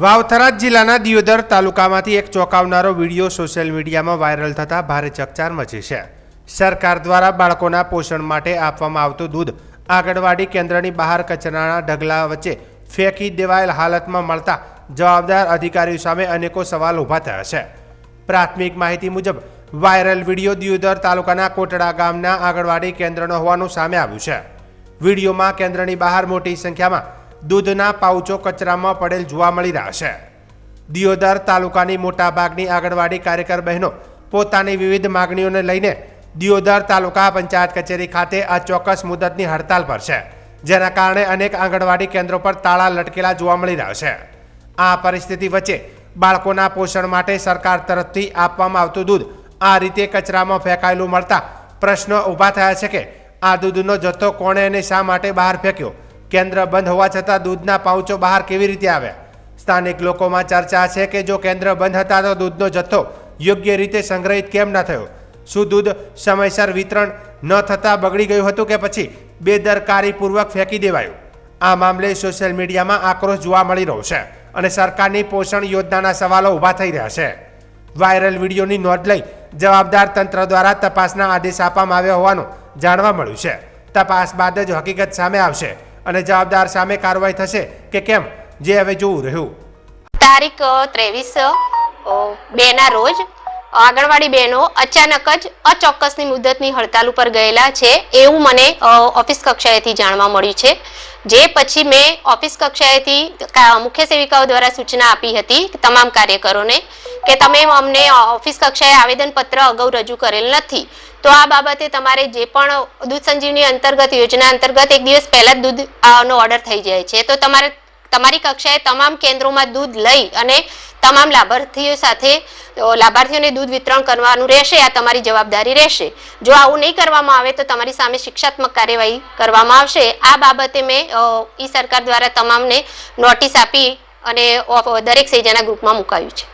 વાવથરા જિલ્લાના દિયોદર તાલુકામાંથી એક ચોંકાવનારો video social મીડિયામાં વાયરલ થતાં ભારે ચકચાર મચી છે। સરકાર દ્વારા બાળકોના પોષણ માટે આપવામાં આવતું દૂધ આંગણવાડી કેન્દ્રની બહાર કચરાના ઢગલા વચ્ચે ફેંકી દેવાયેલ હાલતમાં મળતા જવાબદાર અધિકારીઓ સામે અનેકો સવાલ ઊભા થયા છે। પ્રાથમિક માહિતી મુજબ વાયરલ વિડીયો દિયોદર તાલુકાના કોટડા ગામના આંગણવાડી કેન્દ્રનો હોવાનું સામે આવ્યું છે। વિડીયોમાં કેન્દ્રની બહાર મોટી સંખ્યામાં દૂધના પાઉચો કચરામાં પડેલ જોવા મળી રહ્યા છે। દિયોદર તાલુકાની મોટાભાગની આંગણવાડી કાર્યકર બહેનો પોતાની વિવિધ માગણીઓને લઈને દિયોદર તાલુકા પંચાયત કચેરી ખાતે અચોક્કસ મુદતની હડતાલ પર છે, જેના કારણે અનેક આંગણવાડી કેન્દ્રો પર તાળા લટકેલા જોવા મળી રહ્યા છે। આ પરિસ્થિતિ વચ્ચે બાળકોના પોષણ માટે સરકાર તરફથી આપવામાં આવતું દૂધ આ રીતે કચરામાં ફેંકાયેલું મળતા પ્રશ્નો ઊભા થયા છે કે આ દૂધનો જથ્થો કોણે અને શા માટે બહાર ફેંક્યો? કેન્દ્ર બંધ હોવા છતાં દૂધના પાઉચો બહાર કેવી રીતે આવ્યા? સ્થાનિક લોકોમાં ચર્ચા છે કે જો કેન્દ્ર બંધ હતા તો દૂધનો જથ્થો યોગ્ય રીતે સંગ્રહિત કેમ ન થયો? શું દૂધ સમયસર વિતરણ ન થતાં બગડી ગયું હતું કે પછી બેદરકારીપૂર્વક ફેંકી દેવાયું? આ મામલે સોશિયલ મીડિયામાં આક્રોશ જોવા મળી રહ્યો છે અને સરકારની પોષણ યોજનાના સવાલો ઊભા થઈ રહ્યા છે। વાયરલ વિડીયોની નોંધ લઈ જવાબદાર તંત્ર દ્વારા તપાસના આદેશ આપવામાં આવ્યા હોવાનું જાણવા મળ્યું છે। તપાસ બાદ જ હકીકત સામે આવશે અને જવાબદાર સામે કાર્યવાહી થશે કે કેમ, જે હવે જોવું રહ્યું। તારીખ 23/2 ના રોજ આંગણવાડી બહેનો અચાનક જ અચોક્કસની મુદતની હડતાલ ઉપર ગયેલા છે એવું મને ઓફિસ કક્ષાએથી જાણવા મળ્યું છે। જે પછી મેં ઓફિસ કક્ષાએથી મુખ્ય સેવિકાઓ દ્વારા સૂચના આપી હતી તમામ કાર્યકરોને કે તમે અમને ઓફિસ કક્ષાએ આવેદનપત્ર અગાઉ રજૂ કરેલ નથી, તો આ બાબતે તમારે જે પણ દૂધ સંજીવની અંતર્ગત યોજના અંતર્ગત એક દિવસ પહેલા જ દૂધનો ઓર્ડર થઈ જાય છે, તો તમારે તમારી કક્ષાએ તમામ કેન્દ્રોમાં દૂધ લઈ અને તમામ લાભાર્થીઓ સાથે લાભાર્થીઓને દૂધ વિતરણ કરવાનું રહેશે। આ તમારી જવાબદારી રહેશે। જો આવું નહીં કરવામાં આવે તો તમારી સામે શિક્ષાત્મક કાર્યવાહી કરવામાં આવશે। આ બાબતે મેં ઈ સરકાર દ્વારા તમામને નોટિસ આપી અને દરેક સેજાના ગ્રુપમાં મુકાયું છે।